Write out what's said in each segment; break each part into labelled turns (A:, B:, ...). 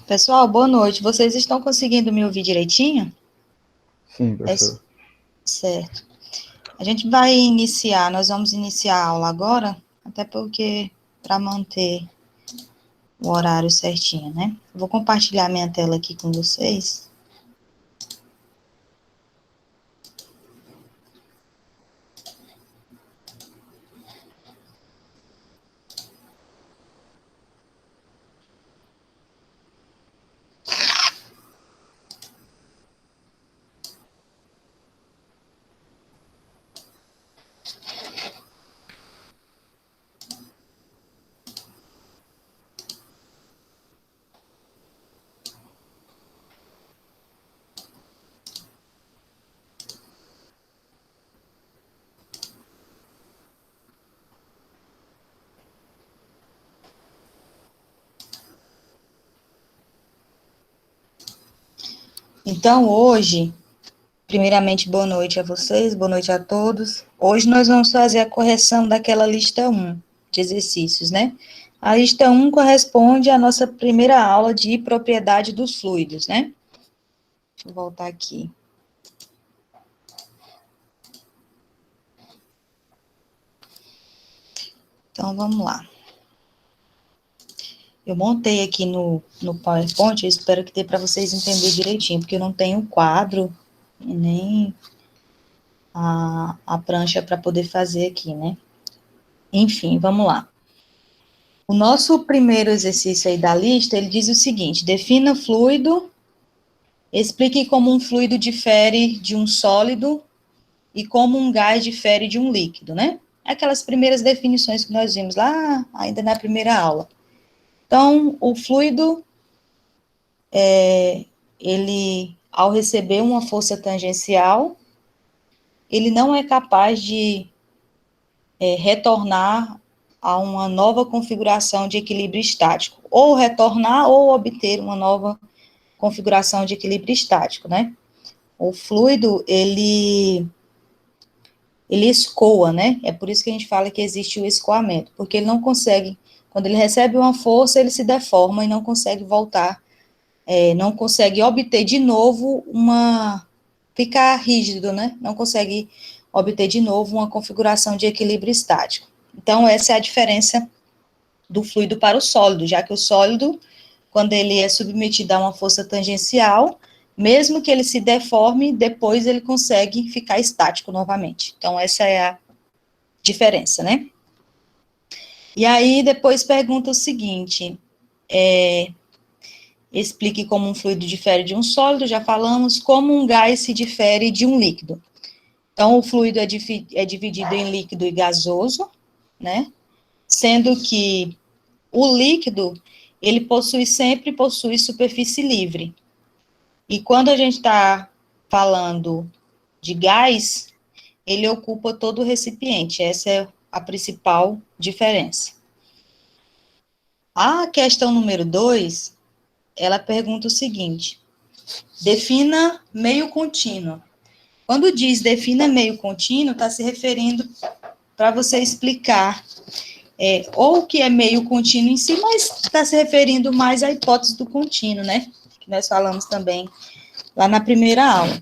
A: Pessoal, boa noite. Vocês estão conseguindo me ouvir direitinho?
B: Sim,
A: É
B: professor.
A: certo. A gente vai iniciar, nós vamos iniciar a aula agora, até porque para manter o horário certinho, né? Vou compartilhar minha tela aqui com vocês. Então, hoje, primeiramente, boa noite a vocês, boa noite a todos. Hoje nós vamos fazer a correção daquela lista 1 de exercícios, né? A lista 1 corresponde à nossa primeira aula de propriedade dos fluidos, né? Deixa eu voltar aqui. Então, vamos lá. Eu montei aqui no PowerPoint, eu espero que dê para vocês entenderem direitinho, porque eu não tenho quadro e nem a prancha para poder fazer aqui, né? Enfim, vamos lá. O nosso primeiro exercício aí da lista, ele diz o seguinte: defina fluido, explique como um fluido difere de um sólido e como um gás difere de um líquido, né? Aquelas primeiras definições que nós vimos lá, ainda na primeira aula. Então, o fluido ele, ao receber uma força tangencial, ele não é capaz de retornar a uma nova configuração de equilíbrio estático, ou retornar ou obter uma nova configuração de equilíbrio estático, né? O fluido, ele escoa, né? É por isso que a gente fala que existe o escoamento, porque ele não consegue, quando ele recebe uma força, ele se deforma e não consegue voltar, não consegue obter de novo ficar rígido, né? Não consegue obter de novo uma configuração de equilíbrio estático. Então, essa é a diferença do fluido para o sólido, já que o sólido, quando ele é submetido a uma força tangencial, mesmo que ele se deforme, depois ele consegue ficar estático novamente. Então, essa é a diferença, né? E aí, depois pergunta o seguinte, explique como um fluido difere de um sólido, já falamos, como um gás se difere de um líquido. Então, o fluido é dividido em líquido e gasoso, né? Sendo que o líquido, ele sempre possui superfície livre. E quando a gente está falando de gás, ele ocupa todo o recipiente. Essa é a principal diferença. A questão número 2, ela pergunta o seguinte: defina meio contínuo. Quando diz defina meio contínuo, está se referindo para você explicar ou o que é meio contínuo em si, mas está se referindo mais à hipótese do contínuo, né? Que nós falamos também lá na primeira aula.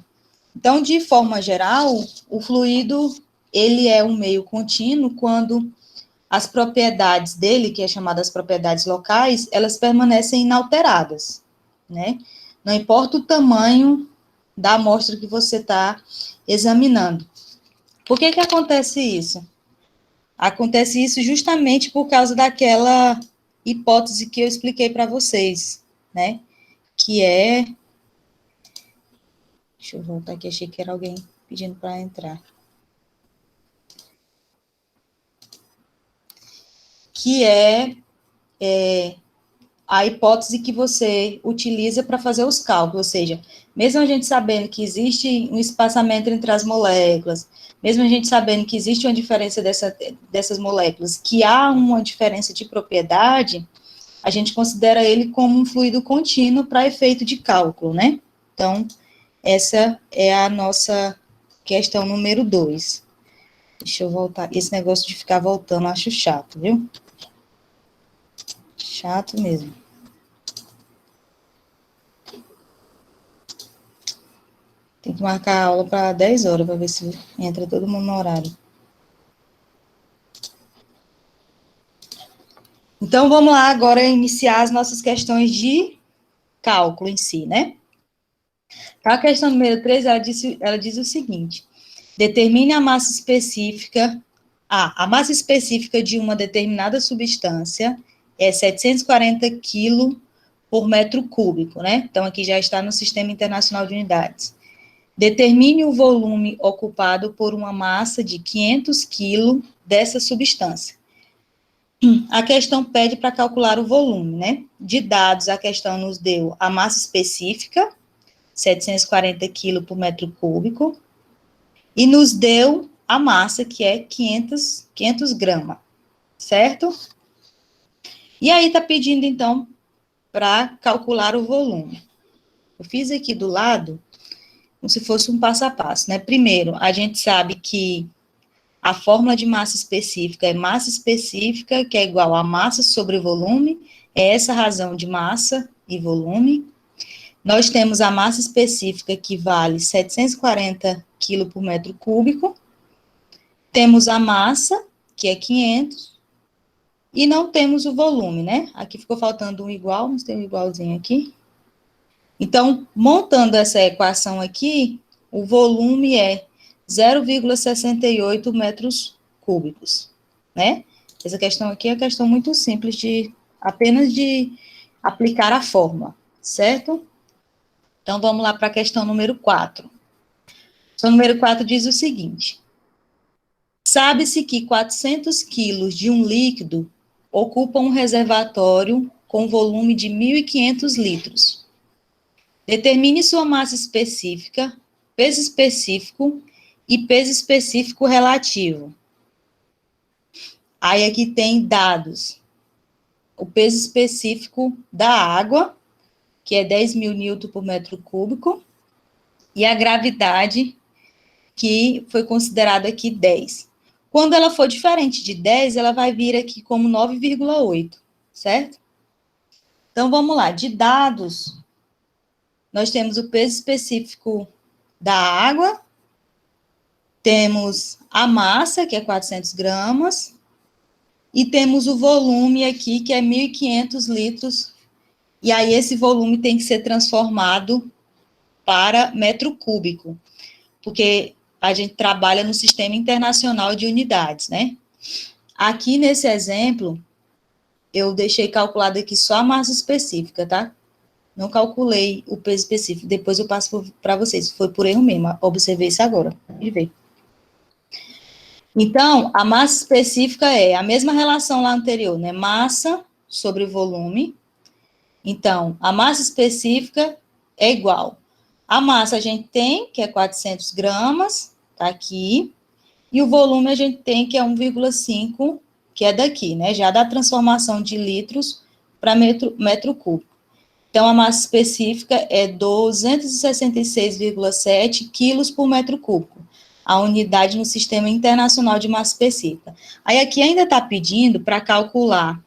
A: Então, de forma geral, o fluido, ele é um meio contínuo quando as propriedades dele, que é chamadas propriedades locais, elas permanecem inalteradas, né? Não importa o tamanho da amostra que você está examinando. Por que acontece isso? Acontece isso justamente por causa daquela hipótese que eu expliquei para vocês, né? Que é. Deixa eu voltar aqui, achei que era alguém pedindo para entrar. Que é a hipótese que você utiliza para fazer os cálculos, ou seja, mesmo a gente sabendo que existe um espaçamento entre as moléculas, mesmo a gente sabendo que existe uma diferença dessas moléculas, que há uma diferença de propriedade, a gente considera ele como um fluido contínuo para efeito de cálculo, né? Então, essa é a nossa questão número 2. Deixa eu voltar. Esse negócio de ficar voltando, eu acho chato, viu? Chato mesmo. Tem que marcar a aula para 10 horas, para ver se entra todo mundo no horário. Então, vamos lá agora iniciar as nossas questões de cálculo em si, né? A questão número 3, ela diz o seguinte: determine a massa específica. A massa específica de uma determinada substância é 740 kg por metro cúbico, né? Então, aqui já está no Sistema Internacional de Unidades. Determine o volume ocupado por uma massa de 500 kg dessa substância. A questão pede para calcular o volume, né? De dados, a questão nos deu a massa específica, 740 kg por metro cúbico, e nos deu a massa, que é 500 gramas, certo? E aí está pedindo, então, para calcular o volume. Eu fiz aqui do lado, como se fosse um passo a passo, né? Primeiro, a gente sabe que a fórmula de massa específica é massa específica, que é igual a massa sobre volume, é essa razão de massa e volume. Nós temos a massa específica, que vale 740 kg por metro cúbico. Temos a massa, que é 500, e não temos o volume, né? Aqui ficou faltando um igual, mas tem um igualzinho aqui. Então, montando essa equação aqui, o volume é 0,68 metros cúbicos, né? Essa questão aqui é uma questão muito simples apenas de aplicar a fórmula, certo? Então, vamos lá para a questão número 4. A questão número 4 diz o seguinte: sabe-se que 400 quilos de um líquido ocupam um reservatório com volume de 1.500 litros. Determine sua massa específica, peso específico e peso específico relativo. Aí aqui tem dados. O peso específico da água, que é 10.000 newton por metro cúbico, e a gravidade, que foi considerada aqui 10. Quando ela for diferente de 10, ela vai vir aqui como 9,8, certo? Então, vamos lá. De dados, nós temos o peso específico da água, temos a massa, que é 400 gramas, e temos o volume aqui, que é 1.500 litros, e aí esse volume tem que ser transformado para metro cúbico, porque a gente trabalha no Sistema Internacional de Unidades, né? Aqui nesse exemplo, eu deixei calculado aqui só a massa específica, tá? Não calculei o peso específico, depois eu passo para vocês, foi por erro mesmo, observei isso agora, e ver. Então, a massa específica é a mesma relação lá anterior, né? Massa sobre volume. Então, a massa específica é igual. A massa a gente tem, que é 400 gramas, tá aqui. E o volume a gente tem, que é 1,5, que é daqui, né? Já da transformação de litros para metro cúbico. Então, a massa específica é 266,7 quilos por metro cúbico, a unidade no Sistema Internacional de Massa Específica. Aí, aqui ainda está pedindo para calcular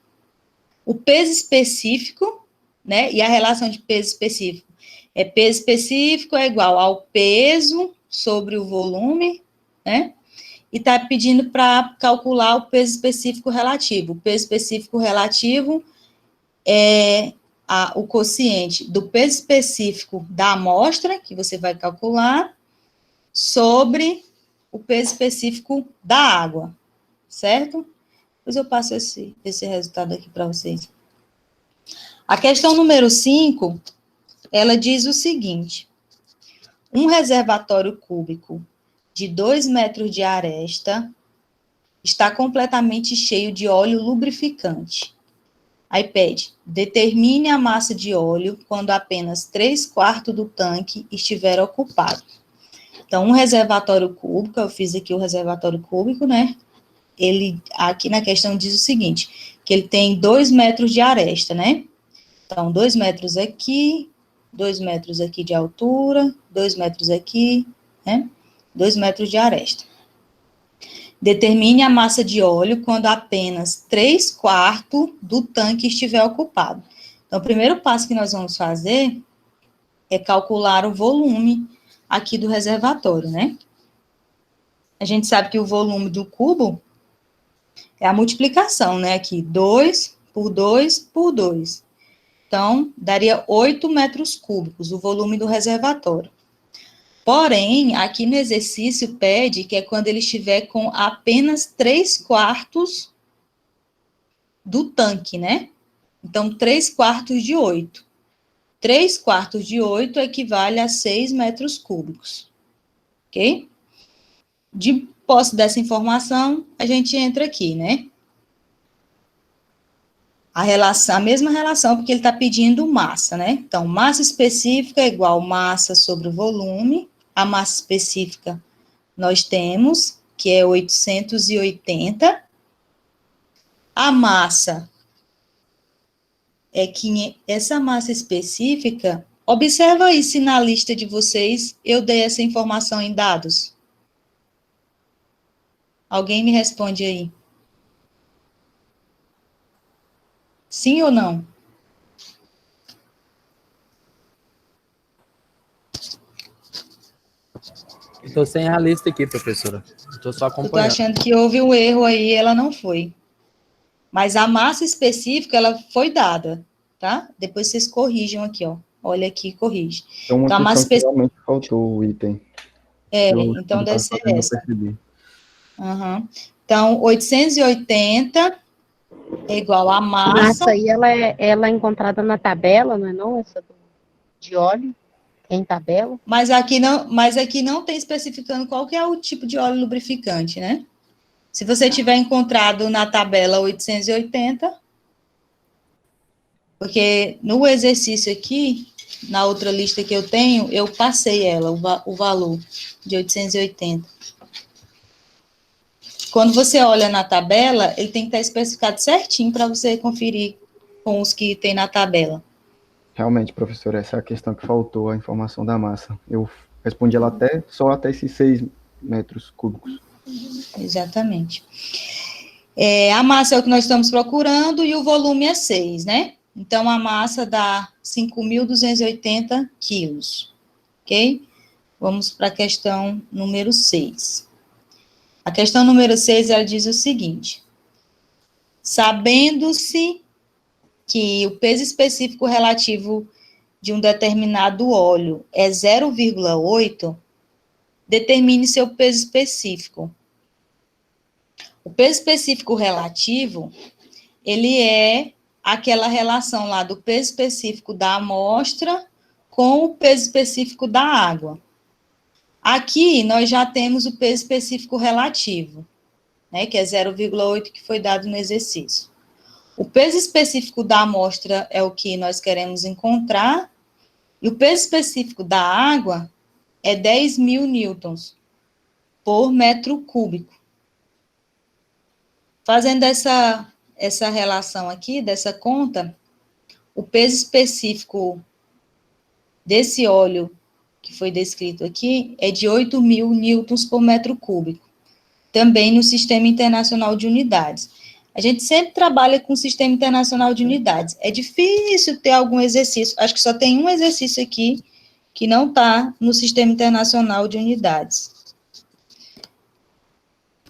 A: o peso específico, né, e a relação de peso específico. Peso específico é igual ao peso sobre o volume, né, e está pedindo para calcular o peso específico relativo. O peso específico relativo é o quociente do peso específico da amostra, que você vai calcular, sobre o peso específico da água, certo? Depois eu passo esse resultado aqui para vocês. A questão número 5, ela diz o seguinte: um reservatório cúbico de 2 metros de aresta está completamente cheio de óleo lubrificante. Aí pede, determine a massa de óleo quando apenas 3/4 do tanque estiver ocupado. Então, um reservatório cúbico, eu fiz aqui o reservatório cúbico, né? Ele, aqui na questão diz o seguinte, que ele tem 2 metros de aresta, né? Então, 2 metros aqui, 2 metros aqui de altura, 2 metros aqui, né? 2 metros de aresta. Determine a massa de óleo quando apenas 3/4 do tanque estiver ocupado. Então, o primeiro passo que nós vamos fazer é calcular o volume aqui do reservatório, né? A gente sabe que o volume do cubo é a multiplicação, né? Aqui, 2 por 2 por 2. Então, daria 8 metros cúbicos, o volume do reservatório. Porém, aqui no exercício pede que é quando ele estiver com apenas 3/4 do tanque, né? Então, 3/4 de 8. 3/4 de 8 equivale a 6 metros cúbicos. Ok? De posse dessa informação, a gente entra aqui, né? A mesma relação, porque ele está pedindo massa, né? Então, massa específica é igual massa sobre o volume. A massa específica nós temos, que é 880. A massa é que essa massa específica, observa aí se na lista de vocês eu dei essa informação em dados. Alguém me responde aí. Sim ou não?
B: Estou sem a lista aqui, professora. Estou só
A: Eu estou
B: acompanhando.
A: achando que houve um erro aí, ela não foi. Mas a massa específica, ela foi dada, tá? Depois vocês corrijam aqui, ó. Olha aqui e corrige.
C: É uma
A: Então, a massa
C: questão que
A: específica...
C: realmente faltou o item.
A: então deve ser
C: Eu
A: essa.
C: percebi.
A: Uhum. Então, 880 é igual a massa...
D: Massa aí, ela é encontrada na tabela, não é não? Essa de óleo, tem tabela.
A: Mas aqui não tem especificando qual que é o tipo de óleo lubrificante, né? Se você tiver encontrado na tabela 880, porque no exercício aqui, na outra lista que eu tenho, eu passei ela, o valor de 880. Quando você olha na tabela, ele tem que estar especificado certinho para você conferir com os que tem na tabela.
C: Realmente, professor, essa é a questão que faltou, a informação da massa. Eu respondi ela só até esses 6 metros cúbicos.
A: Exatamente. A massa é o que nós estamos procurando e o volume é 6, né? Então, a massa dá 5.280 quilos, ok? Vamos para a questão número 6. A questão número 6, ela diz o seguinte: sabendo-se que o peso específico relativo de um determinado óleo é 0,8, determine seu peso específico. O peso específico relativo, ele é aquela relação lá do peso específico da amostra com o peso específico da água. Aqui, nós já temos o peso específico relativo, né, que é 0,8, que foi dado no exercício. O peso específico da amostra é o que nós queremos encontrar, e o peso específico da água é 10.000 newtons por metro cúbico. Fazendo essa relação aqui, dessa conta, o peso específico desse óleo que foi descrito aqui é de 8.000 newtons por metro cúbico, também no Sistema Internacional de Unidades. A gente sempre trabalha com o Sistema Internacional de Unidades. É difícil ter algum exercício, acho que só tem um exercício aqui que não está no Sistema Internacional de Unidades.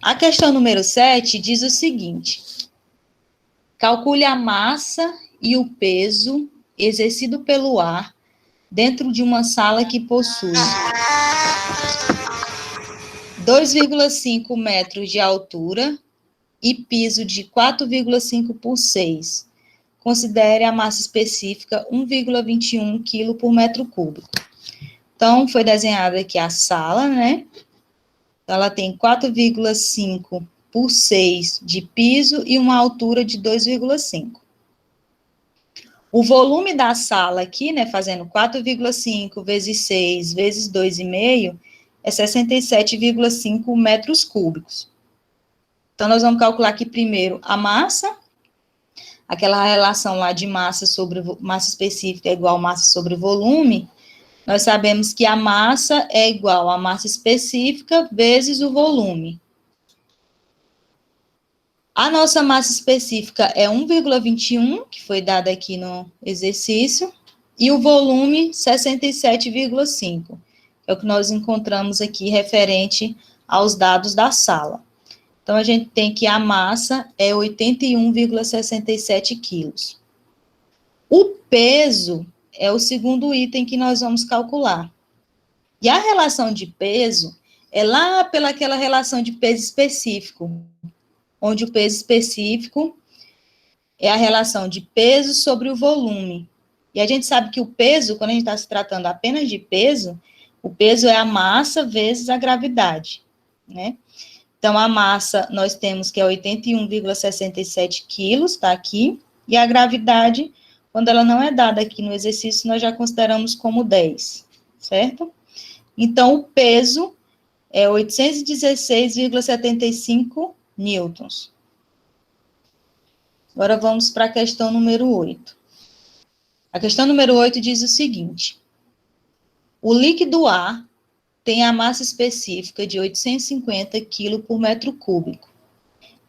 A: A questão número 7 diz o seguinte: calcule a massa e o peso exercido pelo ar dentro de uma sala que possui 2,5 metros de altura e piso de 4,5 por 6. Considere a massa específica 1,21 kg por metro cúbico. Então, foi desenhada aqui a sala, né? Ela tem 4,5 por 6 de piso e uma altura de 2,5. O volume da sala aqui, né, fazendo 4,5 vezes 6 vezes 2,5, é 67,5 metros cúbicos. Então, nós vamos calcular aqui primeiro a massa, aquela relação lá de massa sobre massa específica é igual a massa sobre volume. Nós sabemos que a massa é igual a massa específica vezes o volume. A nossa massa específica é 1,21, que foi dada aqui no exercício, e o volume 67,5. é o que nós encontramos aqui referente aos dados da sala. Então, a gente tem que a massa é 81,67 quilos. O peso é o segundo item que nós vamos calcular. E a relação de peso é lá pelaquela relação de peso específico, onde o peso específico é a relação de peso sobre o volume. E a gente sabe que o peso, quando a gente está se tratando apenas de peso, o peso é a massa vezes a gravidade, né? Então, a massa, nós temos que é 81,67 quilos, está aqui, e a gravidade, quando ela não é dada aqui no exercício, nós já consideramos como 10, certo? Então, o peso é 816,75 newtons. Agora, vamos para a questão número 8. A questão número 8 diz o seguinte: o líquido A tem a massa específica de 850 kg por metro cúbico.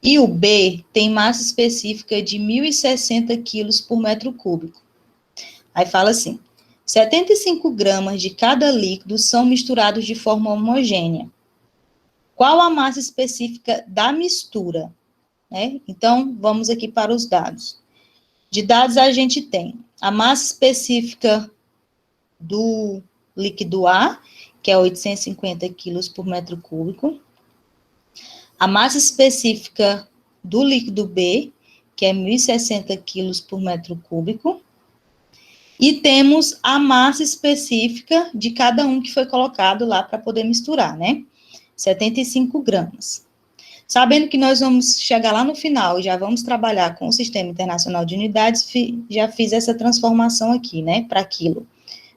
A: E o B tem massa específica de 1.060 kg por metro cúbico. Aí fala assim, 75 gramas de cada líquido são misturados de forma homogênea. Qual a massa específica da mistura? Né? Então, vamos aqui para os dados. De dados, a gente tem a massa específica do líquido A, que é 850 quilos por metro cúbico. A massa específica do líquido B, que é 1.060 quilos por metro cúbico. E temos a massa específica de cada um que foi colocado lá para poder misturar, né? 75 gramas. Sabendo que nós vamos chegar lá no final e já vamos trabalhar com o Sistema Internacional de Unidades, já fiz essa transformação aqui, né, para quilo.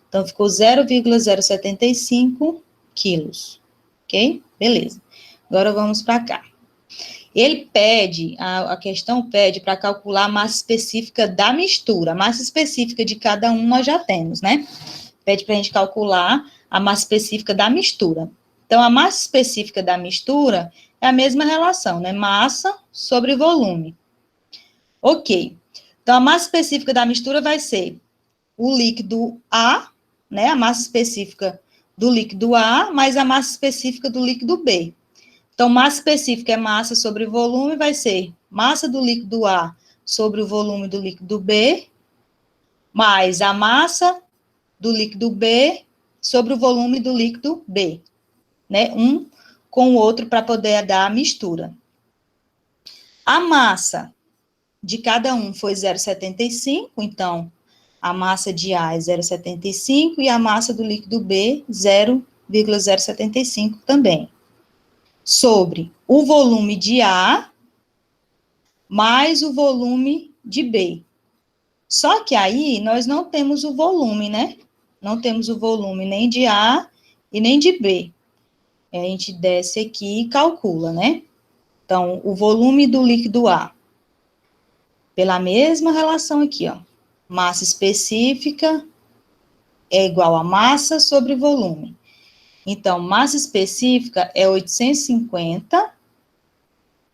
A: Então, ficou 0,075 quilos, ok? Beleza. Agora, vamos para cá. Ele pede, a questão pede para calcular a massa específica da mistura. A massa específica de cada um nós já temos, né? Pede para a gente calcular a massa específica da mistura. Então, a massa específica da mistura é a mesma relação, né? Massa sobre volume. Ok. Então, a massa específica da mistura vai ser o líquido A, né, a massa específica do líquido A, mais a massa específica do líquido B. Então, massa específica é massa sobre volume, vai ser massa do líquido A sobre o volume do líquido B, mais a massa do líquido B sobre o volume do líquido B, né, um com o outro para poder dar a mistura. A massa de cada um foi 0,75, então, a massa de A é 0,75 e a massa do líquido B, 0,075 também. Sobre o volume de A, mais o volume de B. Só que aí, nós não temos o volume, né? Não temos o volume nem de A e nem de B. A gente desce aqui e calcula, né? Então, o volume do líquido A, pela mesma relação aqui, ó. Massa específica é igual a massa sobre volume. Então, massa específica é 850,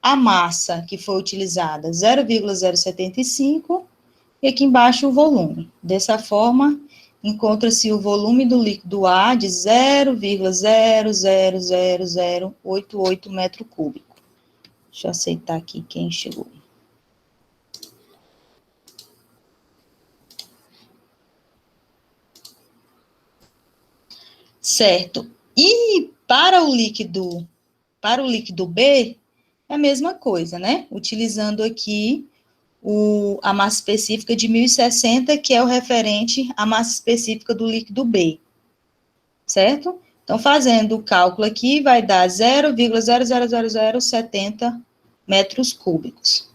A: a massa que foi utilizada 0,075, e aqui embaixo o volume. Dessa forma, encontra-se o volume do líquido A de 0,000088 metro cúbico. Deixa eu aceitar aqui quem chegou. Certo. E para o líquido B, é a mesma coisa, né? Utilizando aqui a massa específica de 1.060, que é o referente à massa específica do líquido B, certo? Então, fazendo o cálculo aqui, vai dar 0,00070 metros cúbicos.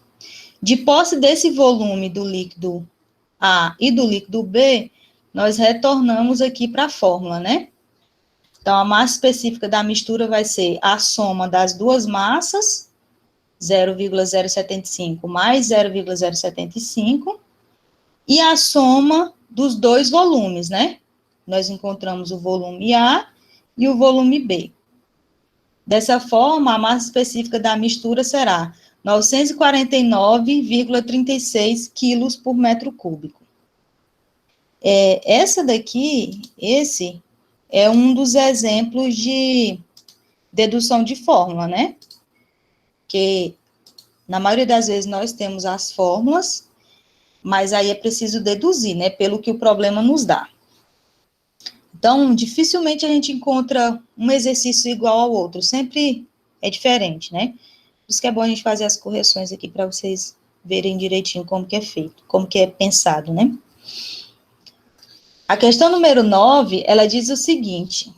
A: De posse desse volume do líquido A e do líquido B, nós retornamos aqui para a fórmula, né? Então, a massa específica da mistura vai ser a soma das duas massas, 0,075 mais 0,075, e a soma dos dois volumes, né? Nós encontramos o volume A e o volume B. Dessa forma, a massa específica da mistura será 949,36 quilos por metro cúbico. Essa daqui, esse é um dos exemplos de dedução de fórmula, né? Que, na maioria das vezes, nós temos as fórmulas, mas aí é preciso deduzir, né? Pelo que o problema nos dá. Então, dificilmente a gente encontra um exercício igual ao outro, sempre é diferente, né? Por isso que é bom a gente fazer as correções aqui para vocês verem direitinho como que é feito, como que é pensado, né? A questão número 9, ela diz o seguinte: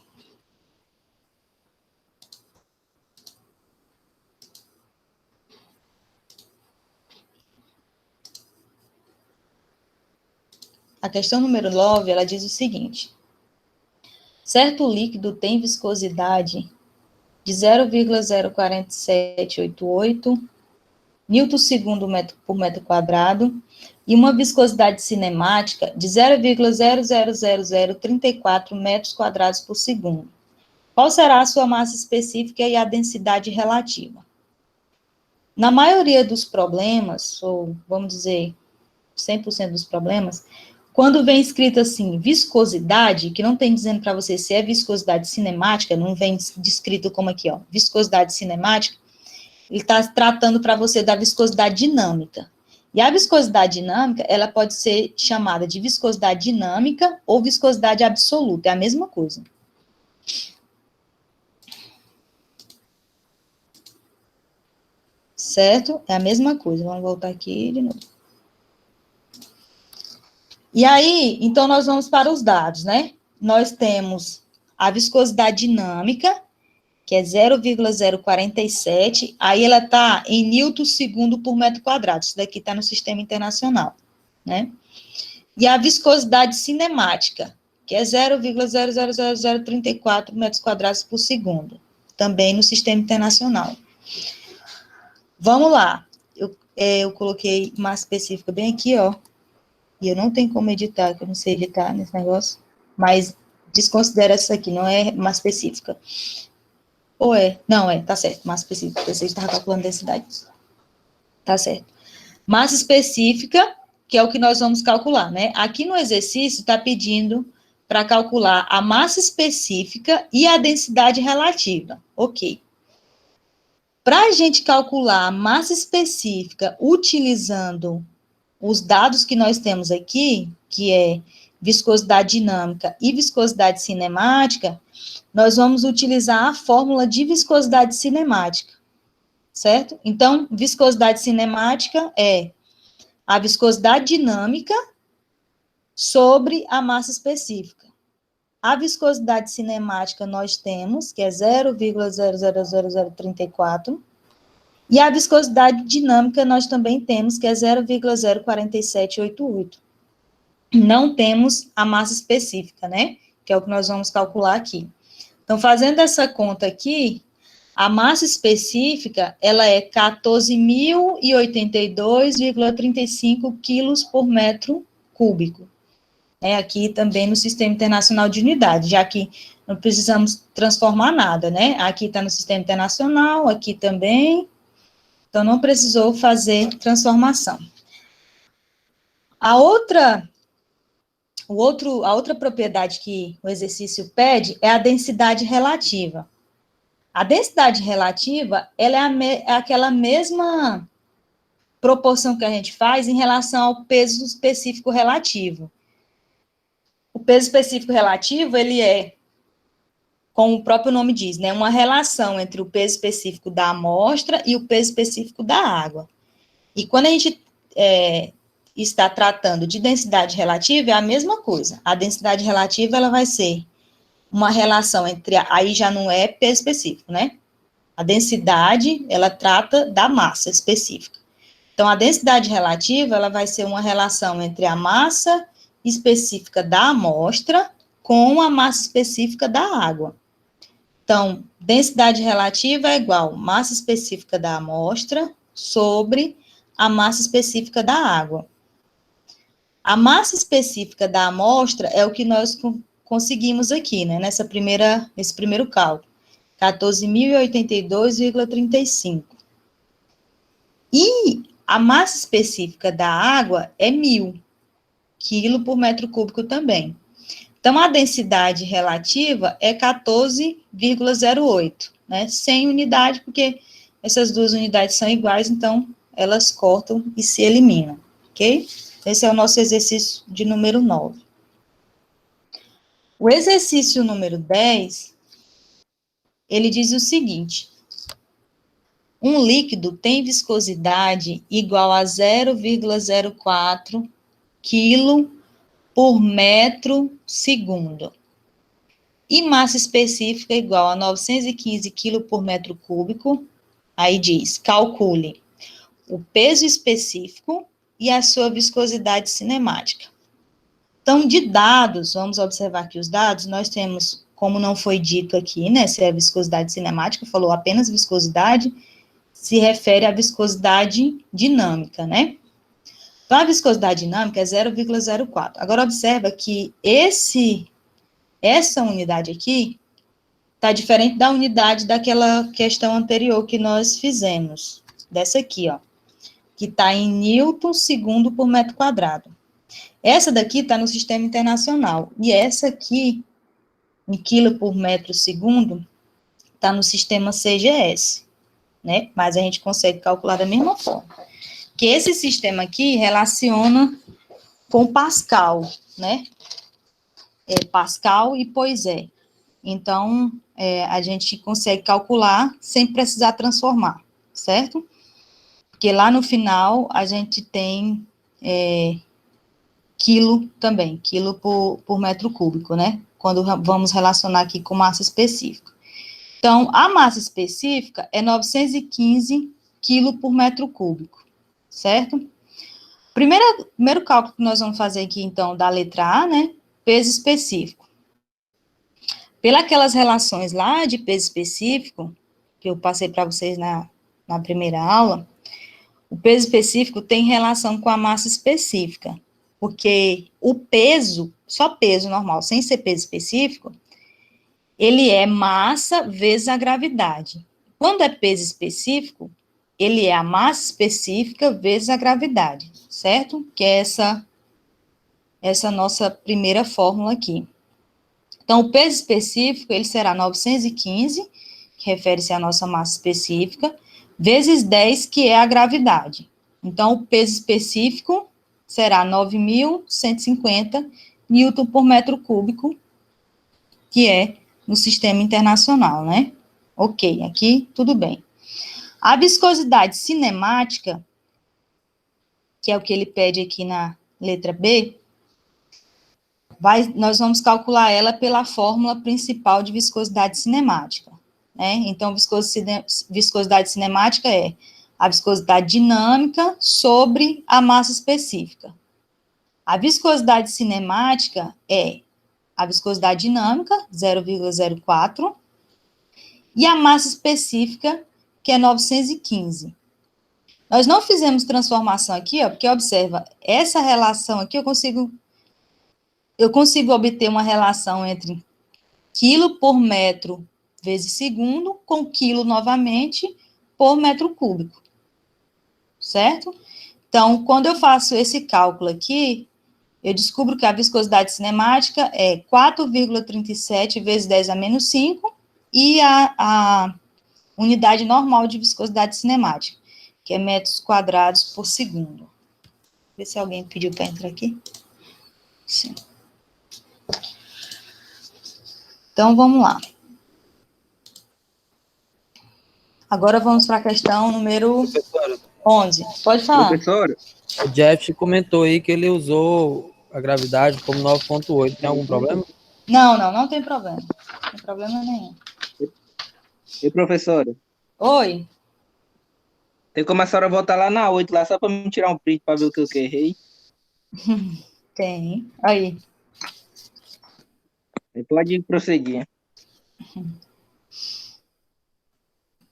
A: a questão número 9, ela diz o seguinte: certo líquido tem viscosidade de 0,04788 newton-segundo por metro quadrado e uma viscosidade cinemática de 0,00034 metros quadrados por segundo. Qual será a sua massa específica e a densidade relativa? Na maioria dos problemas, ou vamos dizer, 100% dos problemas, quando vem escrito assim, viscosidade, que não tem dizendo para você se é viscosidade cinemática, não vem descrito como aqui, ó, viscosidade cinemática, ele está tratando para você da viscosidade dinâmica. E a viscosidade dinâmica, ela pode ser chamada de viscosidade dinâmica ou viscosidade absoluta, é a mesma coisa. Certo? É a mesma coisa. Vamos voltar aqui de novo. E aí, então, nós vamos para os dados, né? Nós temos a viscosidade dinâmica, que é 0,047, aí ela está em newton-segundo por metro quadrado, isso daqui está no Sistema Internacional, né? E a viscosidade cinemática, que é 0,00034 metros quadrados por segundo, também no Sistema Internacional. Vamos lá, eu coloquei massa específica bem aqui, ó, e eu não tenho como editar, que eu não sei editar nesse negócio, mas desconsidera essa aqui, não é massa específica. Ou é? Não, tá certo, massa específica, você estava calculando densidade. Tá certo. Massa específica, que é o que nós vamos calcular, né? Aqui no exercício está pedindo para calcular a massa específica e a densidade relativa. Ok. Para a gente calcular a massa específica utilizando os dados que nós temos aqui, que é viscosidade dinâmica e viscosidade cinemática, nós vamos utilizar a fórmula de viscosidade cinemática, certo? Então, viscosidade cinemática é a viscosidade dinâmica sobre a massa específica. A viscosidade cinemática nós temos, que é 0,00034, e a viscosidade dinâmica nós também temos, que é 0,04788. Não temos a massa específica, né? Que é o que nós vamos calcular aqui. Então, fazendo essa conta aqui, a massa específica, ela é 14.082,35 quilos por metro cúbico. É aqui também no Sistema Internacional de Unidade, já que não precisamos transformar nada, né? Aqui está no Sistema Internacional, aqui também. Então, não precisou fazer transformação. A outra propriedade que o exercício pede é a densidade relativa. A densidade relativa, ela é aquela mesma proporção que a gente faz em relação ao peso específico relativo. O peso específico relativo, ele é, como o próprio nome diz, né, uma relação entre o peso específico da amostra e o peso específico da água. E quando a gente está tratando de densidade relativa, é a mesma coisa. A densidade relativa, ela vai ser uma relação entre, aí já não é peso específico, né? A densidade, ela trata da massa específica. Então, a densidade relativa, ela vai ser uma relação entre a massa específica da amostra com a massa específica da água. Então, densidade relativa é igual massa específica da amostra sobre a massa específica da água. A massa específica da amostra é o que nós conseguimos aqui, né, nesse primeiro cálculo, 14.082,35. E a massa específica da água é 1.000 quilo por metro cúbico também. Então, a densidade relativa é 14,08, né? Sem unidade, porque essas duas unidades são iguais, então elas cortam e se eliminam, ok? Esse é o nosso exercício de número 9. O exercício número 10, ele diz o seguinte: um líquido tem viscosidade igual a 0,04 quilo por metro segundo. E massa específica igual a 915 kg por metro cúbico. Aí diz, calcule o peso específico e a sua viscosidade cinemática. Então, de dados, vamos observar aqui os dados, nós temos, como não foi dito aqui, né, se é a viscosidade cinemática, falou apenas viscosidade, se refere à viscosidade dinâmica, né? Então, a viscosidade dinâmica é 0,04. Agora, observa que essa unidade aqui está diferente da unidade daquela questão anterior que nós fizemos, dessa aqui, ó, que está em newton segundo por metro quadrado. Essa daqui está no sistema internacional, e essa aqui, em quilo por metro segundo, está no sistema CGS, né? Mas a gente consegue calcular da mesma forma. Que esse sistema aqui relaciona com Pascal, né? Pascal e Poiseuille. Então, a gente consegue calcular sem precisar transformar, certo? Porque lá no final, a gente tem quilo também, quilo por metro cúbico, né? Quando vamos relacionar aqui com massa específica. Então, a massa específica é 915 quilo por metro cúbico, certo? Primeiro cálculo que nós vamos fazer aqui, então, da letra A, né? Peso específico. Pelas relações lá de peso específico, que eu passei para vocês na primeira aula, o peso específico tem relação com a massa específica, porque o peso, só peso normal, sem ser peso específico, ele é massa vezes a gravidade. Quando é peso específico, ele é a massa específica vezes a gravidade, certo? Que é essa nossa primeira fórmula aqui. Então, o peso específico, ele será 915, que refere-se à nossa massa específica, vezes 10, que é a gravidade. Então, o peso específico será 9.150 newton por metro cúbico, que é no sistema internacional, né? Ok, aqui tudo bem. A viscosidade cinemática, que é o que ele pede aqui na letra B, nós vamos calcular ela pela fórmula principal de viscosidade cinemática, né? Então, viscosidade cinemática é a viscosidade dinâmica sobre a massa específica. A viscosidade cinemática é a viscosidade dinâmica, 0,04, e a massa específica, que é 915. Nós não fizemos transformação aqui, ó, porque observa, essa relação aqui eu consigo obter uma relação entre quilo por metro vezes segundo, com quilo novamente por metro cúbico, certo? Então, quando eu faço esse cálculo aqui, eu descubro que a viscosidade cinemática é 4,37 vezes 10 a menos 5, e a unidade normal de viscosidade cinemática, que é metros quadrados por segundo. Ver se alguém pediu para entrar aqui. Sim. Então, vamos lá. Agora vamos para a questão número 11. Pode falar.
E: Professora,
B: O Jeff comentou aí que ele usou a gravidade como 9,8. Tem algum problema?
A: Não tem problema. Não tem problema nenhum.
E: e professora,
A: Oi.
E: tem como a senhora voltar lá na 8, lá só para me tirar um print para ver o que eu errei?
A: Tem. Aí.
E: Aí pode prosseguir.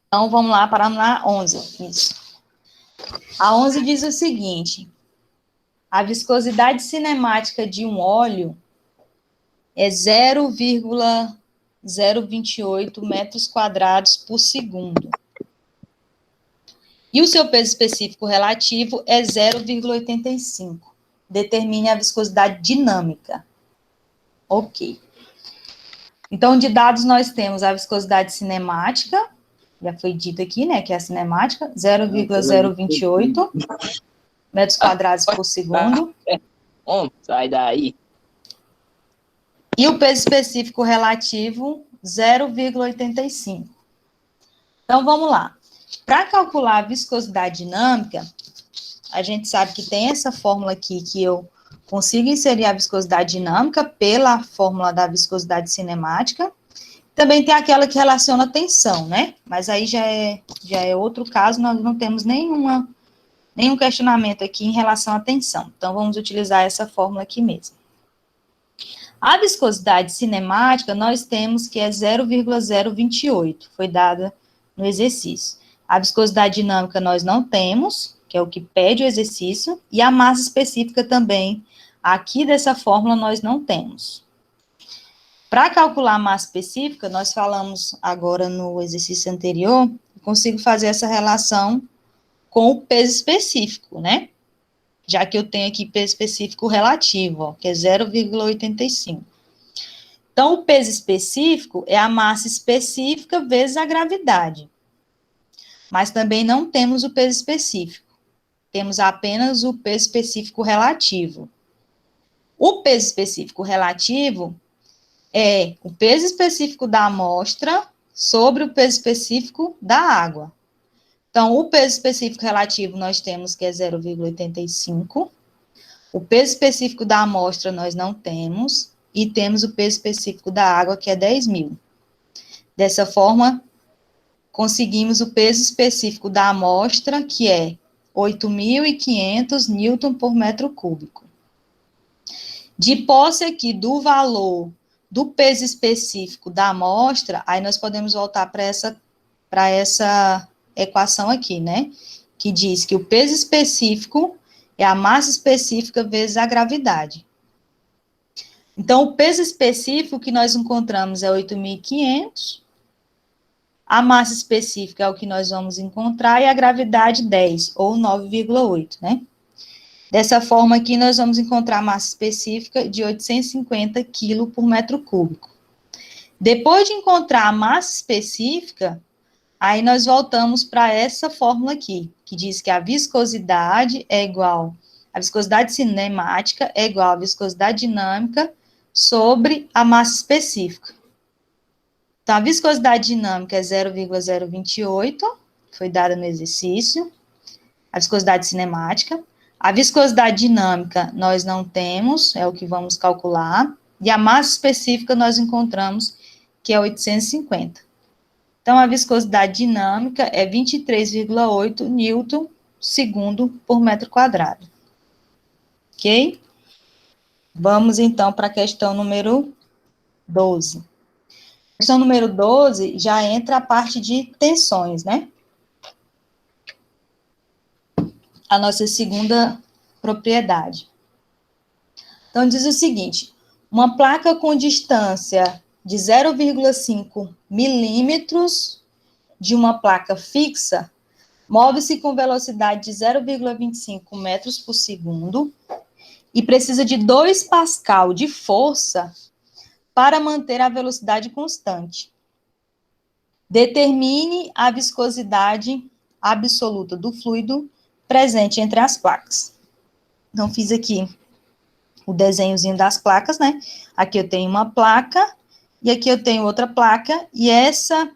A: Então, vamos lá, paramos na 11. Isso. A 11 diz o seguinte: a viscosidade cinemática de um óleo é 0,028 metros quadrados por segundo. E o seu peso específico relativo é 0,85. Determine a viscosidade dinâmica. Ok. Então, de dados, nós temos a viscosidade cinemática, já foi dito aqui, né, que é a cinemática, 0,028 metros quadrados por segundo.
E: Sai daí.
A: E o peso específico relativo, 0,85. Então, vamos lá. Para calcular a viscosidade dinâmica, a gente sabe que tem essa fórmula aqui, que eu consigo inserir a viscosidade dinâmica pela fórmula da viscosidade cinemática. Também tem aquela que relaciona a tensão, né? Mas aí já é outro caso, nós não temos nenhum questionamento aqui em relação à tensão. Então, vamos utilizar essa fórmula aqui mesmo. A viscosidade cinemática, nós temos que é 0,028, foi dada no exercício. A viscosidade dinâmica nós não temos, que é o que pede o exercício, e a massa específica também, aqui dessa fórmula nós não temos. Para calcular a massa específica, nós falamos agora no exercício anterior, eu consigo fazer essa relação com o peso específico, né? Já que eu tenho aqui peso específico relativo, ó, que é 0,85. Então, o peso específico é a massa específica vezes a gravidade. Mas também não temos o peso específico. Temos apenas o peso específico relativo. O peso específico relativo é o peso específico da amostra sobre o peso específico da água. Então, o peso específico relativo nós temos que é 0,85. O peso específico da amostra nós não temos. E temos o peso específico da água, que é 10.000. Dessa forma, conseguimos o peso específico da amostra, que é 8.500 newton por metro cúbico. De posse aqui do valor do peso específico da amostra, aí nós podemos voltar para essa equação aqui, né? Que diz que o peso específico é a massa específica vezes a gravidade. Então, o peso específico que nós encontramos é 8.500, a massa específica é o que nós vamos encontrar, e a gravidade 10, ou 9,8, né? Dessa forma aqui, nós vamos encontrar a massa específica de 850 kg por metro cúbico. Depois de encontrar a massa específica, aí nós voltamos para essa fórmula aqui, que diz que a viscosidade é igual, a viscosidade cinemática é igual à viscosidade dinâmica sobre a massa específica. Então, a viscosidade dinâmica é 0,028, foi dada no exercício, a viscosidade cinemática. A viscosidade dinâmica nós não temos, é o que vamos calcular, e a massa específica nós encontramos, que é 850. Então, a viscosidade dinâmica é 23,8 newton segundo por metro quadrado. Ok? Vamos, então, para a questão número 12. A questão número 12 já entra a parte de tensões, né? A nossa segunda propriedade. Então, diz o seguinte: uma placa com distância de 0,5 milímetros de uma placa fixa move-se com velocidade de 0,25 metros por segundo e precisa de 2 pascal de força para manter a velocidade constante. Determine a viscosidade absoluta do fluido presente entre as placas. Então, fiz aqui o desenhozinho das placas, né? Aqui eu tenho uma placa, e aqui eu tenho outra placa, e essa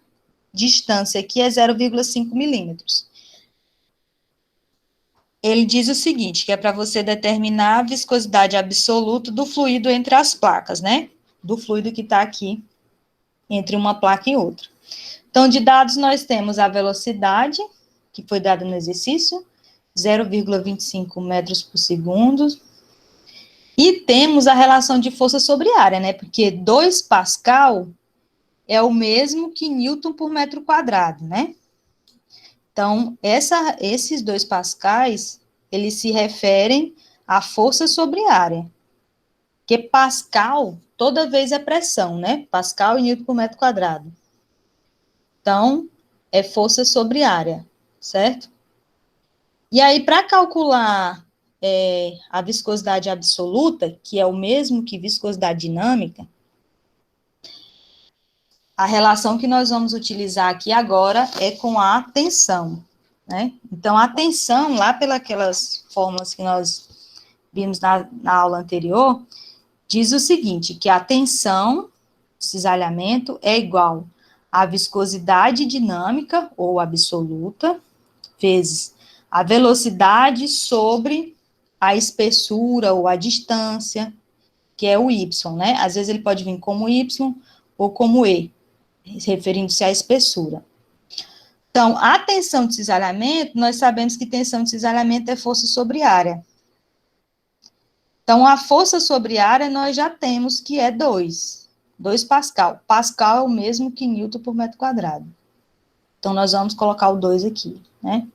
A: distância aqui é 0,5 milímetros. Ele diz o seguinte, que é para você determinar a viscosidade absoluta do fluido entre as placas, né? Do fluido que está aqui entre uma placa e outra. Então, de dados, nós temos a velocidade, que foi dada no exercício, 0,25 metros por segundo. E temos a relação de força sobre área, né? Porque 2 Pascal é o mesmo que Newton por metro quadrado, né? Então, esses 2 pascais, eles se referem à força sobre área. Porque Pascal, toda vez é pressão, né? Pascal e Newton por metro quadrado. Então, é força sobre área, certo? E aí, para calcular a viscosidade absoluta, que é o mesmo que viscosidade dinâmica, a relação que nós vamos utilizar aqui agora é com a tensão, né? Então, a tensão, lá pelas fórmulas que nós vimos na aula anterior, diz o seguinte, que a tensão, cisalhamento, é igual à viscosidade dinâmica, ou absoluta, vezes a velocidade sobre a espessura ou a distância, que é o y, né? Às vezes ele pode vir como y ou como e, referindo-se à espessura. Então, a tensão de cisalhamento, nós sabemos que tensão de cisalhamento é força sobre área. Então, a força sobre área nós já temos que é 2 Pascal. Pascal é o mesmo que Newton por metro quadrado. Então, nós vamos colocar o 2 aqui, né?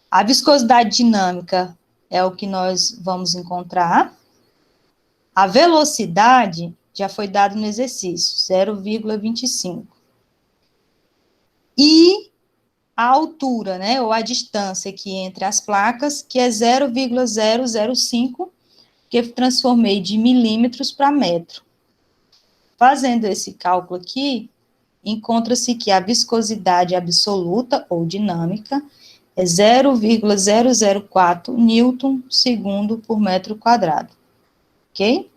A: A viscosidade dinâmica é o que nós vamos encontrar. A velocidade já foi dado no exercício, 0,25. E a altura, né, ou a distância aqui entre as placas, que é 0,005, que eu transformei de milímetros para metro. Fazendo esse cálculo aqui, encontra-se que a viscosidade absoluta, ou dinâmica, é 0,004 Newton segundo por metro quadrado. Ok?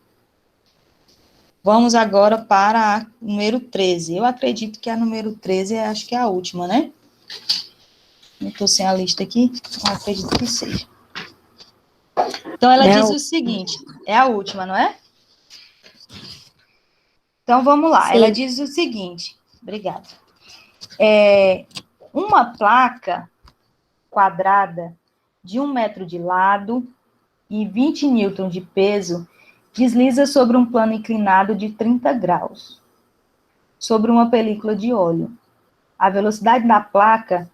A: Vamos agora para a número 13. Eu acredito que a número 13 acho que é a última, né? Eu estou sem a lista aqui, eu acredito que seja. Então, ela diz o seguinte, é a última, não é? Então, vamos lá. Sim. Ela diz o seguinte, obrigada. Uma placa quadrada de 1 metro de lado e 20 newtons de peso desliza sobre um plano inclinado de 30 graus, sobre uma película de óleo. A velocidade da placa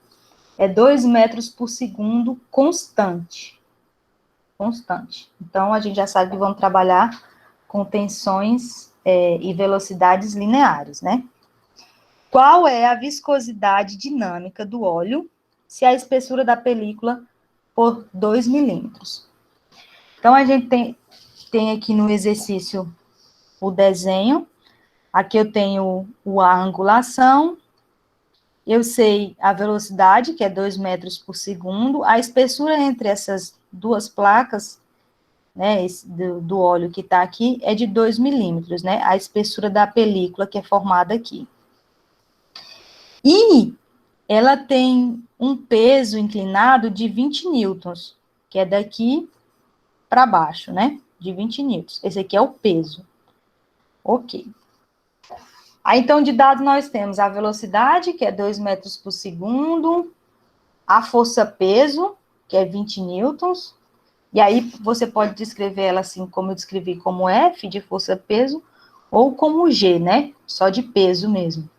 A: é 2 metros por segundo constante. Constante. Então, a gente já sabe que vamos trabalhar com tensões e velocidades lineares, né? Qual é a viscosidade dinâmica do óleo se a espessura da película for 2 milímetros? Então, a gente tem aqui no exercício o desenho. Aqui eu tenho a angulação. Eu sei a velocidade, que é 2 metros por segundo. A espessura entre essas duas placas, né, do óleo que está aqui, é de 2 milímetros, né? A espessura da película que é formada aqui. E ela tem um peso inclinado de 20 newtons, que é daqui para baixo, né? De 20 newtons. Esse aqui é o peso. Ok. Aí, então, de dado, nós temos a velocidade, que é 2 metros por segundo, a força-peso, que é 20 newtons, e aí você pode descrever ela assim, como eu descrevi, como F, de força-peso, ou como G, né? Só de peso mesmo.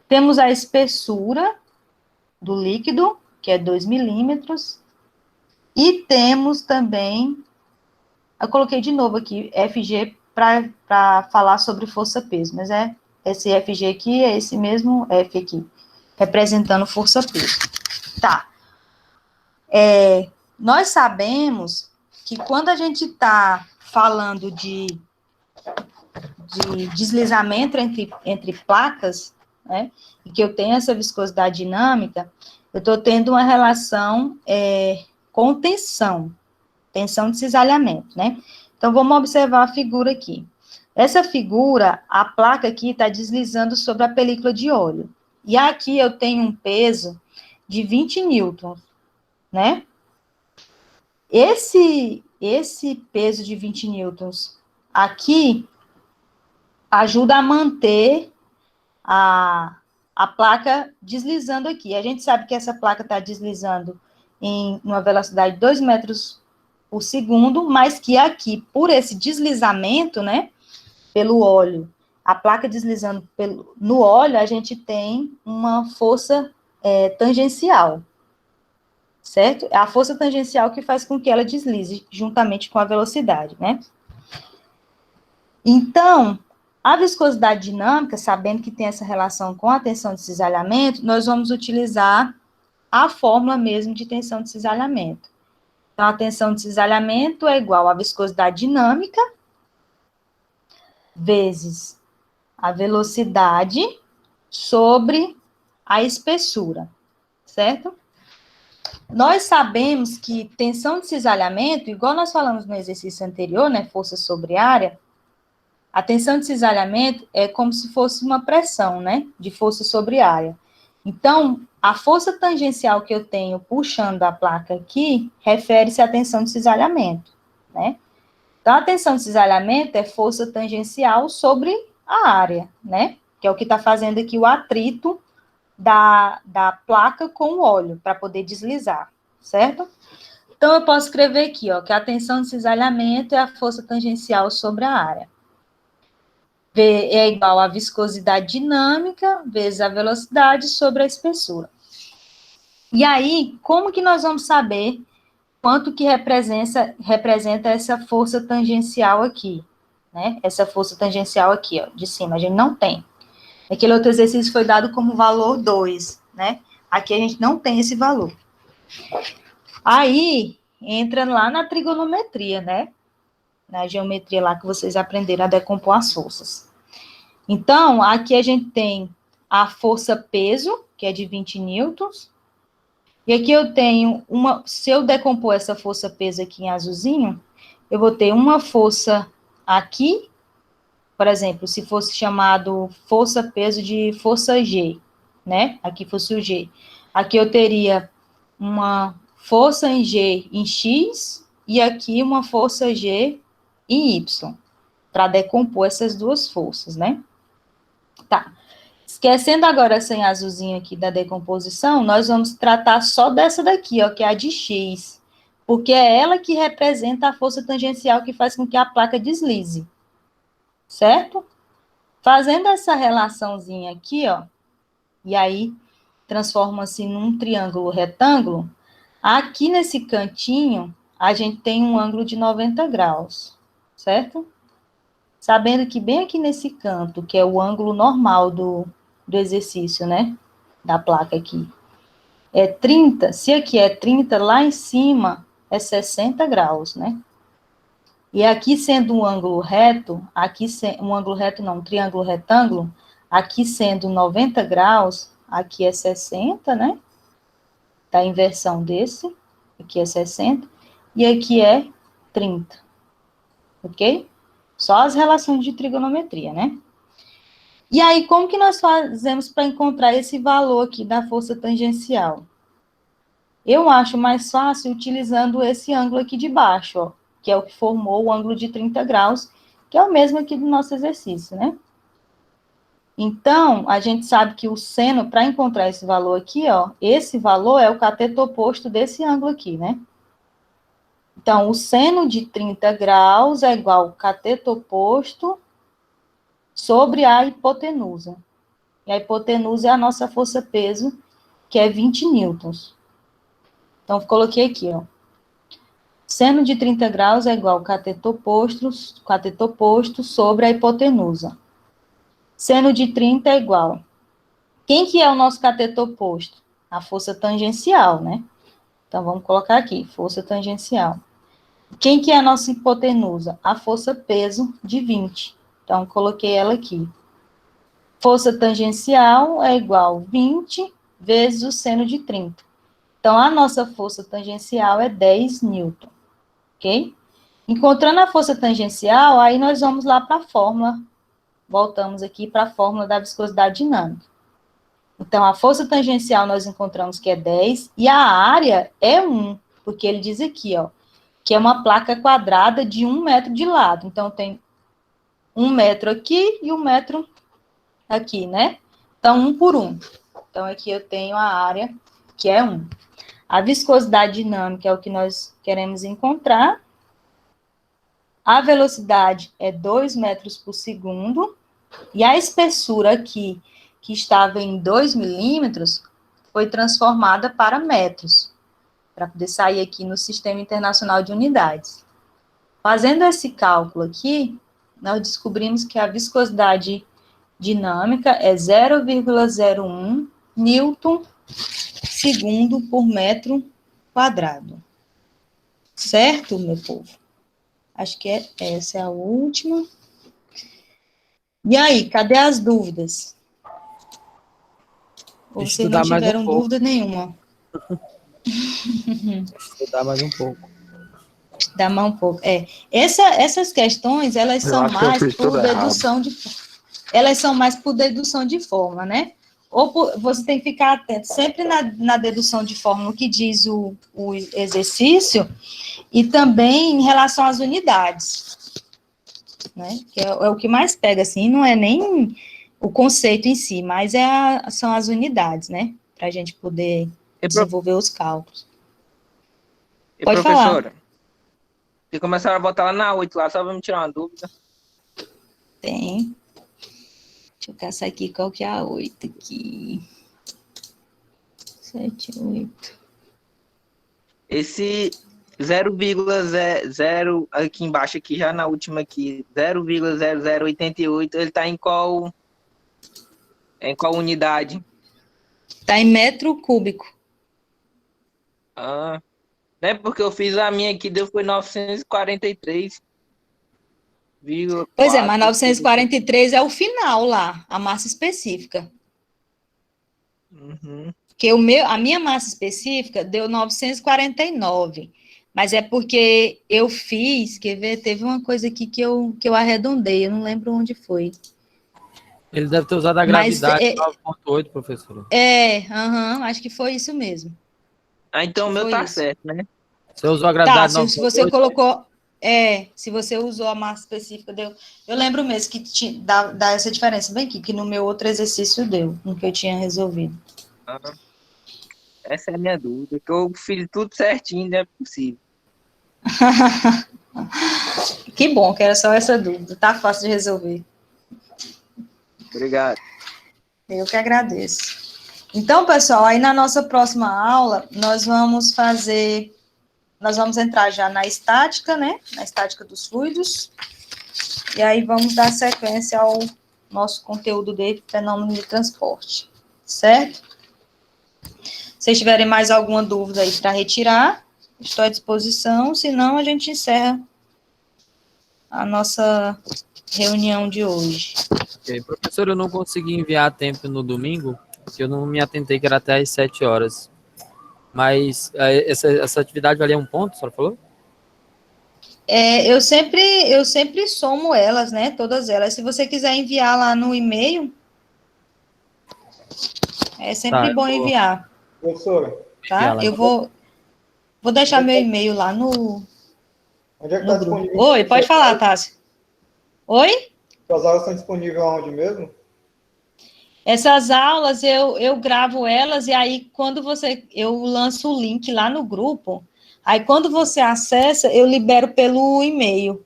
A: Temos a espessura do líquido, que é 2 milímetros, e temos também, eu coloquei de novo aqui, FG, para falar sobre força-peso, mas esse FG aqui é esse mesmo F aqui, representando força-peso. Tá. Nós sabemos que quando a gente está falando de deslizamento entre placas, né, e que eu tenho essa viscosidade dinâmica, eu estou tendo uma relação com tensão de cisalhamento, né? Então, vamos observar a figura aqui. Essa figura, a placa aqui está deslizando sobre a película de óleo. E aqui eu tenho um peso de 20 newtons, né? Esse peso de 20 newtons aqui ajuda a manter a placa deslizando aqui. A gente sabe que essa placa está deslizando em uma velocidade de 2 metros por segundo, mas que aqui, por esse deslizamento, né, pelo óleo, a placa deslizando no óleo, a gente tem uma força tangencial, certo? É a força tangencial que faz com que ela deslize juntamente com a velocidade, né? Então, a viscosidade dinâmica, sabendo que tem essa relação com a tensão de cisalhamento, nós vamos utilizar a fórmula mesmo de tensão de cisalhamento. Então, a tensão de cisalhamento é igual à viscosidade dinâmica vezes a velocidade sobre a espessura, certo? Nós sabemos que tensão de cisalhamento, igual nós falamos no exercício anterior, né, força sobre área, a tensão de cisalhamento é como se fosse uma pressão, né, de força sobre área. Então, a força tangencial que eu tenho puxando a placa aqui, refere-se à tensão de cisalhamento, né? Então, a tensão de cisalhamento é força tangencial sobre a área, né? Que é o que está fazendo aqui o atrito da placa com o óleo, para poder deslizar, certo? Então, eu posso escrever aqui, ó, que a tensão de cisalhamento é a força tangencial sobre a área. V é igual à viscosidade dinâmica vezes a velocidade sobre a espessura. E aí, como que nós vamos saber quanto que representa essa força tangencial aqui, né? Essa força tangencial aqui, ó, de cima, a gente não tem. Aquele outro exercício foi dado como valor 2, né? Aqui a gente não tem esse valor. Aí, entra lá na trigonometria, né? Na geometria lá que vocês aprenderam a decompor as forças. Então, aqui a gente tem a força peso, que é de 20 newtons. E aqui eu tenho se eu decompor essa força peso aqui em azulzinho, eu vou ter uma força aqui, por exemplo, se fosse chamado força peso de força G, né? Aqui fosse o G. Aqui eu teria uma força em G em X e aqui uma força G em Y, para decompor essas duas forças, né? Tá. Esquecendo agora essa em azulzinho aqui da decomposição, nós vamos tratar só dessa daqui, ó, que é a de X, porque é ela que representa a força tangencial que faz com que a placa deslize, certo? Fazendo essa relaçãozinha aqui, ó, e aí transforma-se num triângulo retângulo, aqui nesse cantinho, a gente tem um ângulo de 90 graus, certo? Sabendo que bem aqui nesse canto, que é o ângulo normal do exercício, né? Da placa aqui. É 30, se aqui é 30, lá em cima é 60 graus, né? E aqui sendo um ângulo reto, um triângulo retângulo, aqui sendo 90 graus, aqui é 60, né? Tá a inversão desse, aqui é 60, e aqui é 30, ok? Só as relações de trigonometria, né? E aí, como que nós fazemos para encontrar esse valor aqui da força tangencial? Eu acho mais fácil utilizando esse ângulo aqui de baixo, ó, que é o que formou o ângulo de 30 graus, que é o mesmo aqui do nosso exercício, né? Então, a gente sabe que o seno, para encontrar esse valor aqui, ó, esse valor é o cateto oposto desse ângulo aqui, né? Então, o seno de 30 graus é igual ao cateto oposto sobre a hipotenusa. E a hipotenusa é a nossa força-peso, que é 20 newtons. Então, coloquei aqui, ó. Seno de 30 graus é igual ao cateto oposto sobre a hipotenusa. Seno de 30 é igual. Quem que é o nosso cateto oposto? A força tangencial, né? Então, vamos colocar aqui, força tangencial. Quem que é a nossa hipotenusa? A força-peso de 20. Então, coloquei ela aqui. Força tangencial é igual a 20 vezes o seno de 30. Então, a nossa força tangencial é 10 newton, ok? Encontrando a força tangencial, aí nós vamos lá para a fórmula. Voltamos aqui para a fórmula da viscosidade dinâmica. Então, a força tangencial nós encontramos que é 10, e a área é 1, porque ele diz aqui, ó, que é uma placa quadrada de 1 metro de lado. Então, tem 1 metro aqui e 1 metro aqui, né? Então, 1 por 1. Então, aqui eu tenho a área, que é 1. A viscosidade dinâmica é o que nós queremos encontrar. A velocidade é 2 metros por segundo. E a espessura aqui, que estava em 2 milímetros, foi transformada para metros, para poder sair aqui no Sistema Internacional de Unidades. Fazendo esse cálculo aqui, nós descobrimos que a viscosidade dinâmica é 0,01 newton segundo por metro quadrado. Certo, meu povo? Acho que essa é a última. E aí, cadê as dúvidas? Ou vocês não
B: Estudar mais um
A: tiveram
B: pouco.
A: dúvida nenhuma?
B: Estudar mais um pouco.
A: Dá mais um pouco. Essas questões, elas
F: Eu
A: são
F: acho que eu
A: mais
F: fiz
A: por
F: tudo errado.
A: dedução de elas são mais por dedução de forma, né? Você tem que ficar atento sempre na dedução de forma, no que diz o exercício, e também em relação às unidades, né? Que é o que mais pega, assim, não é nem o conceito em si, mas são as unidades, né? Para a gente poder desenvolver os cálculos. Pode falar.
E: Professora, vocês começaram a botar lá na 8, lá, só para me tirar uma dúvida.
A: Tem. Deixa eu caçar aqui qual que é a 8 aqui. 7, 8.
E: Esse 0,0 aqui embaixo, aqui já na última aqui, 0,0088, ele está em qual unidade?
A: Está em metro cúbico.
E: Ah, né? Porque eu fiz a minha aqui, deu foi 943,4.
A: Pois é, mas 943 é o final lá, a massa específica.
E: Uhum.
A: Porque a minha massa específica deu 949. Mas é porque eu fiz, quer ver, teve uma coisa aqui que eu arredondei, eu não lembro onde foi.
B: Ele deve ter usado a
A: Mas,
B: gravidade 9,8, professora.
A: acho que foi isso mesmo.
E: Ah, então o meu
A: Foi
E: tá
A: isso.
E: certo, né?
B: Você usou a
A: Tá,
B: gravidade
A: se você
B: 9,8?
A: colocou... se você usou a massa específica, deu... Eu lembro mesmo que dá essa diferença bem aqui, que no meu outro exercício deu, no que eu tinha resolvido.
E: Ah, essa é a minha dúvida, que eu fiz tudo certinho, não é possível.
A: Que bom, que era só essa dúvida. Tá fácil de resolver.
E: Obrigado.
A: Eu que agradeço. Então, pessoal, aí na nossa próxima aula, nós vamos entrar já na estática, né? Na estática dos fluidos. E aí vamos dar sequência ao nosso conteúdo de fenômeno de transporte. Certo? Se vocês tiverem mais alguma dúvida aí para retirar, estou à disposição, senão a gente encerra a nossa reunião de hoje.
B: Okay. Professor, eu não consegui enviar a tempo no domingo, porque eu não me atentei que era até às 7 horas. Mas essa atividade valia um ponto, a senhora falou?
A: Eu sempre somo elas, né? Todas elas. Se você quiser enviar lá no e-mail, é sempre bom enviar.
G: Professora.
A: Tá? Eu vou deixar meu e-mail lá no...
G: Onde é que está disponível?
A: Oi, pode falar, Tássia. Oi?
G: Suas aulas estão disponíveis aonde mesmo?
A: Essas aulas, eu gravo elas, e aí, eu lanço o link lá no grupo, aí, quando você acessa, eu libero pelo e-mail.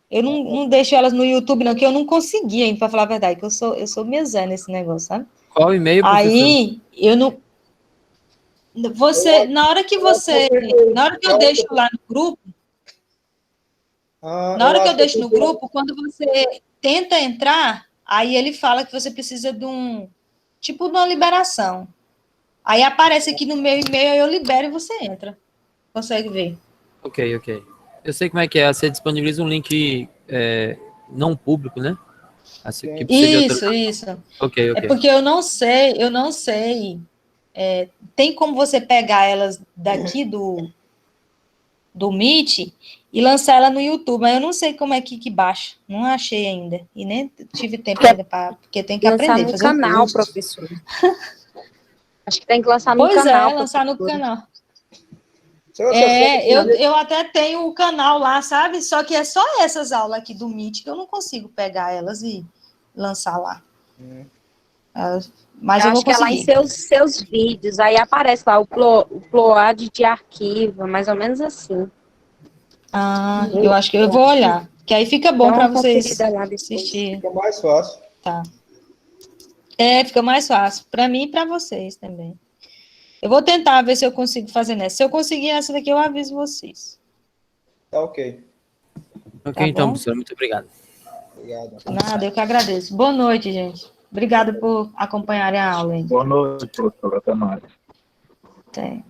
A: Eu não deixo elas no YouTube, não, que eu não consegui ainda, para falar a verdade, que eu sou mesã nesse negócio, sabe?
B: Qual e-mail, professor?
A: Aí, eu não... na hora que eu deixo lá no grupo, quando você tenta entrar, aí ele fala que você precisa de de uma liberação. Aí aparece aqui no meu e-mail, eu libero e você entra. Consegue ver?
B: Ok. Eu sei como é que é. Você disponibiliza um link não público, né? Assim, que
A: Isso.
B: Ok.
A: É porque eu não sei. Tem como você pegar elas daqui do Meet e lançar ela no YouTube, mas eu não sei como é que baixa. Não achei ainda. E nem tive tempo ainda, porque tem que aprender.
D: Lançar no canal, professor. Acho que tem que lançar no canal.
A: Pois lançar no canal. Eu até tenho o canal lá, sabe? Só que é só essas aulas aqui do Meet que eu não consigo pegar elas e lançar lá. Mas eu vou conseguir.
D: Acho que é lá em seus vídeos, aí aparece lá o upload de arquivo, mais ou menos assim.
A: Eu acho que eu vou olhar. Que aí fica bom para vocês
G: assistirem. Fica mais fácil.
A: Tá. Fica mais fácil. Para mim e para vocês também. Eu vou tentar ver se eu consigo fazer nessa. Se eu conseguir essa daqui, eu aviso vocês.
G: Tá ok.
B: Ok,
A: Tá
B: então,
A: bom?
B: professor, muito obrigado.
G: Obrigado.
A: Nada, eu que agradeço. Boa noite, gente. Obrigada por acompanharem a aula. Hein?
F: Boa noite, professor. Até mais.
A: Até.